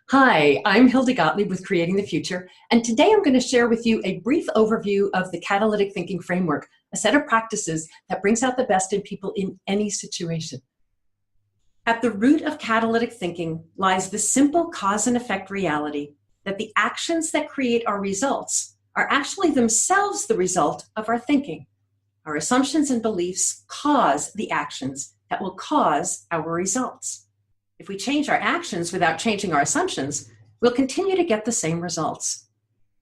Hi, I'm Hilda Gottlieb with Creating the Future, and today I'm going to share with you a brief overview of the Catalytic Thinking framework, a set of practices that brings out the best in people in any situation. At the root of catalytic thinking lies the simple cause and effect reality that the actions that create our results are actually themselves the result of our thinking. Our assumptions and beliefs cause the actions that will cause our results. If we change our actions without changing our assumptions, we'll continue to get the same results.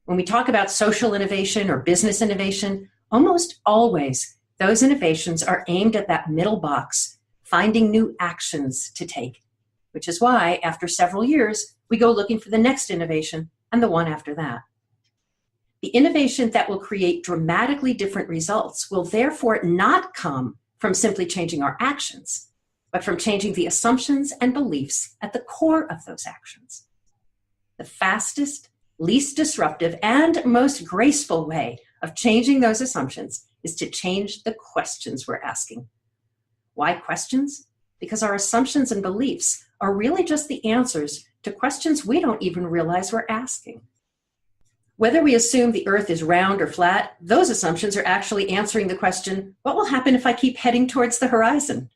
When we talk about social innovation or business innovation, almost always those innovations are aimed at that middle box, finding new actions to take, which is why after several years, we go looking for the next innovation and the one after that. The innovation that will create dramatically different results will therefore not come from simply changing our actions, but from changing the assumptions and beliefs at the core of those actions. The fastest, least disruptive, and most graceful way of changing those assumptions is to change the questions we're asking. Why questions? Because our assumptions and beliefs are really just the answers to questions we don't even realize we're asking. Whether we assume the earth is round or flat, those assumptions are actually answering the question, what will happen if I keep heading towards the horizon?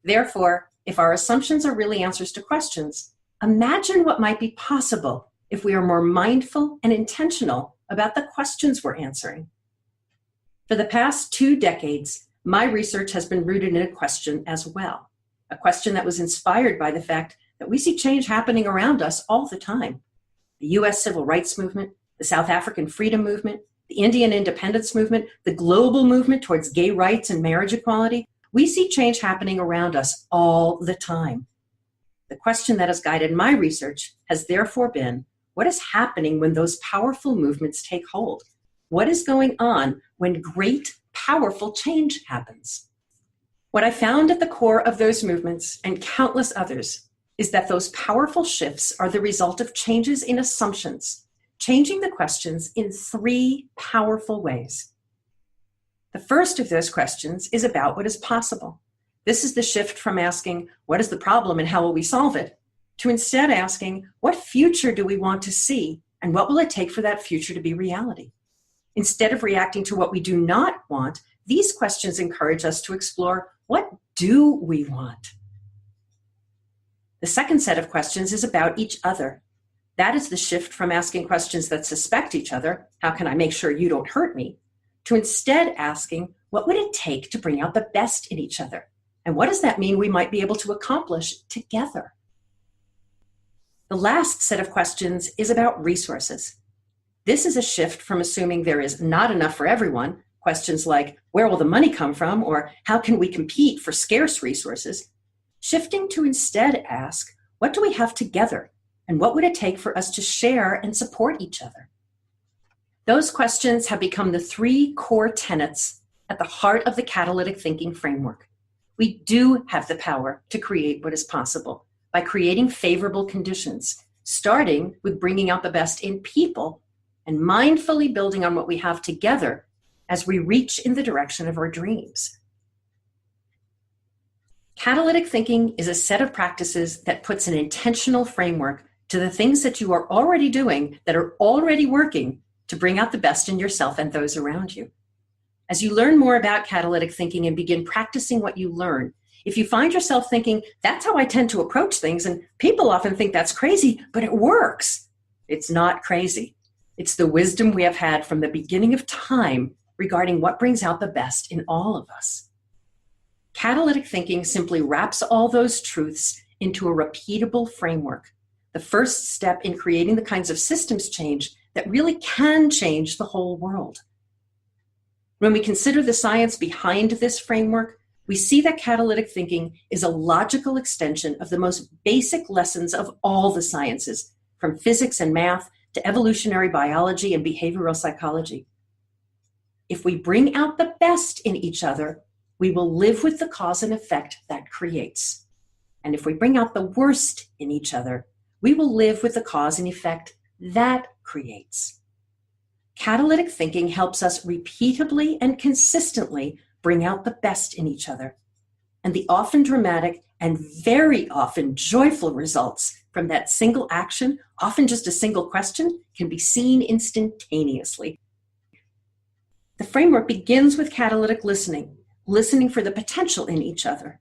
Therefore, if our assumptions are really answers to questions, imagine what might be possible if we are more mindful and intentional about the questions we're answering. For the past 2 decades, my research has been rooted in a question as well, a question that was inspired by the fact that we see change happening around us all the time. The US Civil Rights Movement, the South African Freedom Movement, the Indian Independence Movement, the global movement towards gay rights and marriage equality. We see change happening around us all the time. The question that has guided my research has therefore been, what is happening when those powerful movements take hold? What is going on when great, powerful change happens? What I found at the core of those movements and countless others is that those powerful shifts are the result of changes in assumptions, changing the questions in 3 powerful ways. The first of those questions is about what is possible. This is the shift from asking, what is the problem and how will we solve it, to instead asking, what future do we want to see and what will it take for that future to be reality? Instead of reacting to what we do not want, these questions encourage us to explore, what do we want? The second set of questions is about each other. That is the shift from asking questions that suspect each other, how can I make sure you don't hurt me, to instead asking, what would it take to bring out the best in each other? And what does that mean we might be able to accomplish together? The last set of questions is about resources. This is a shift from assuming there is not enough for everyone, questions like, where will the money come from? Or how can we compete for scarce resources? Shifting to instead ask, what do we have together? And what would it take for us to share and support each other? Those questions have become the 3 core tenets at the heart of the catalytic thinking framework. We do have the power to create what is possible by creating favorable conditions, starting with bringing out the best in people and mindfully building on what we have together as we reach in the direction of our dreams. Catalytic thinking is a set of practices that puts an intentional framework to the things that you are already doing that are already working to bring out the best in yourself and those around you. As you learn more about catalytic thinking and begin practicing what you learn, if you find yourself thinking, that's how I tend to approach things, and people often think that's crazy, but it works. It's not crazy. It's the wisdom we have had from the beginning of time regarding what brings out the best in all of us. Catalytic thinking simply wraps all those truths into a repeatable framework, the first step in creating the kinds of systems change that really can change the whole world. When we consider the science behind this framework, we see that catalytic thinking is a logical extension of the most basic lessons of all the sciences, from physics and math to evolutionary biology and behavioral psychology. If we bring out the best in each other, we will live with the cause and effect that creates. And if we bring out the worst in each other, we will live with the cause and effect that creates. Catalytic thinking helps us repeatably and consistently bring out the best in each other. And the often dramatic And very often, joyful results from that single action, often just a single question, can be seen instantaneously. The framework begins with catalytic listening, listening for the potential in each other.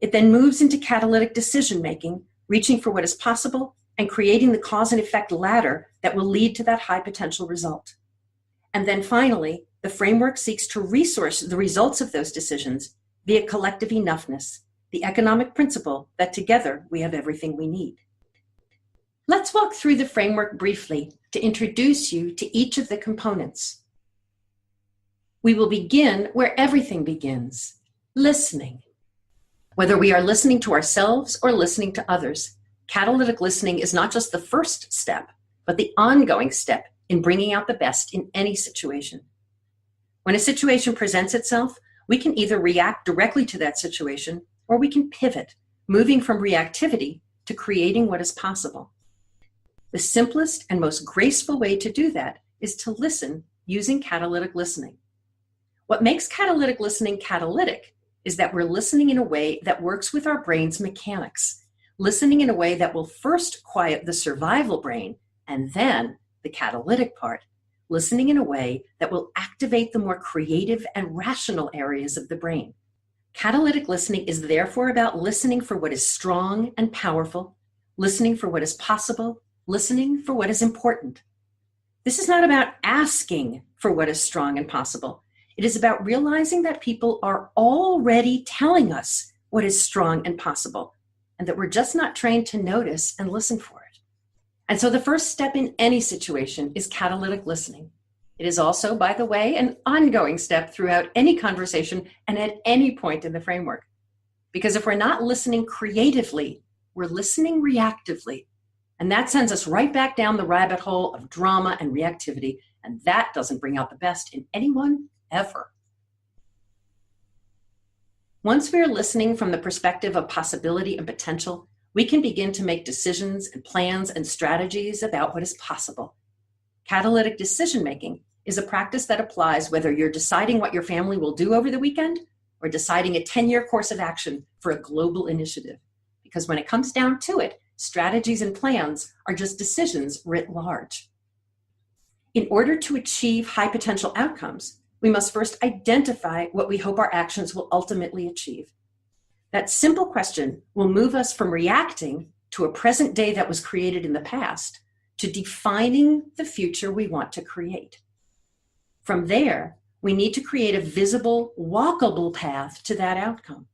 It then moves into catalytic decision-making, reaching for what is possible and creating the cause and effect ladder that will lead to that high potential result. And then finally, the framework seeks to resource the results of those decisions via collective enoughness, the economic principle that together we have everything we need. Let's walk through the framework briefly to introduce you to each of the components. We will begin where everything begins, listening. Whether we are listening to ourselves or listening to others, catalytic listening is not just the first step, but the ongoing step in bringing out the best in any situation. When a situation presents itself, we can either react directly to that situation or we can pivot, moving from reactivity to creating what is possible. The simplest and most graceful way to do that is to listen using catalytic listening. What makes catalytic listening catalytic is that we're listening in a way that works with our brain's mechanics, listening in a way that will first quiet the survival brain and then the catalytic part, listening in a way that will activate the more creative and rational areas of the brain. Catalytic listening is therefore about listening for what is strong and powerful, listening for what is possible, listening for what is important. This is not about asking for what is strong and possible. It is about realizing that people are already telling us what is strong and possible, and that we're just not trained to notice and listen for it. And so the first step in any situation is catalytic listening. It is also, by the way, an ongoing step throughout any conversation and at any point in the framework. Because if we're not listening creatively, we're listening reactively. And that sends us right back down the rabbit hole of drama and reactivity, and that doesn't bring out the best in anyone ever. Once we are listening from the perspective of possibility and potential, we can begin to make decisions and plans and strategies about what is possible. Catalytic decision-making is a practice that applies whether you're deciding what your family will do over the weekend or deciding a 10-year course of action for a global initiative. Because when it comes down to it, strategies and plans are just decisions writ large. In order to achieve high potential outcomes, we must first identify what we hope our actions will ultimately achieve. That simple question will move us from reacting to a present day that was created in the past to defining the future we want to create. From there, we need to create a visible, walkable path to that outcome.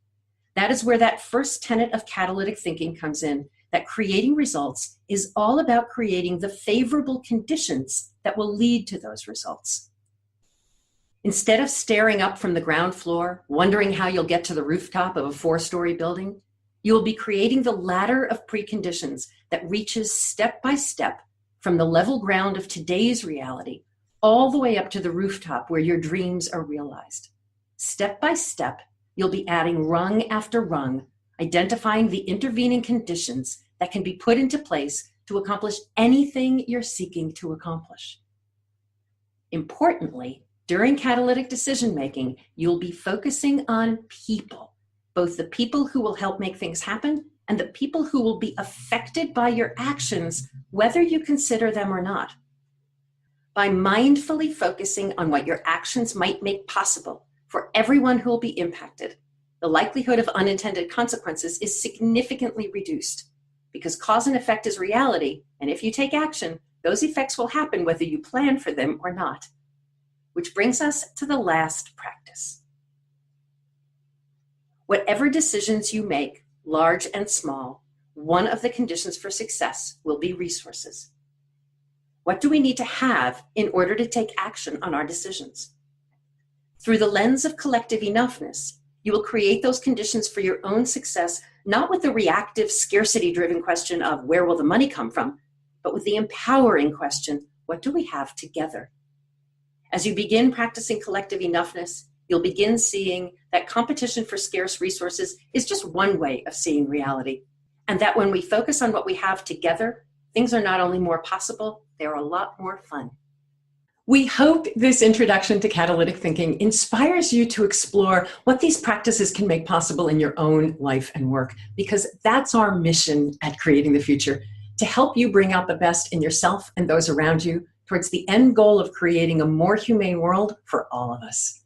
That is where that first tenet of catalytic thinking comes in, that creating results is all about creating the favorable conditions that will lead to those results. Instead of staring up from the ground floor, wondering how you'll get to the rooftop of a 4-story building, you will be creating the ladder of preconditions that reaches step by step from the level ground of today's reality all the way up to the rooftop where your dreams are realized. Step by step, you'll be adding rung after rung, identifying the intervening conditions that can be put into place to accomplish anything you're seeking to accomplish. Importantly, during catalytic decision-making, you'll be focusing on people, both the people who will help make things happen and the people who will be affected by your actions, whether you consider them or not. By mindfully focusing on what your actions might make possible for everyone who will be impacted, the likelihood of unintended consequences is significantly reduced because cause and effect is reality, and if you take action, those effects will happen whether you plan for them or not. Which brings us to the last practice. Whatever decisions you make, large and small, one of the conditions for success will be resources. What do we need to have in order to take action on our decisions? Through the lens of collective enoughness, you will create those conditions for your own success, not with the reactive, scarcity-driven question of where will the money come from, but with the empowering question, what do we have together? As you begin practicing collective enoughness, you'll begin seeing that competition for scarce resources is just one way of seeing reality, and that when we focus on what we have together, things are not only more possible, they're a lot more fun. We hope this introduction to catalytic thinking inspires you to explore what these practices can make possible in your own life and work, because that's our mission at Creating the Future, to help you bring out the best in yourself and those around you towards the end goal of creating a more humane world for all of us.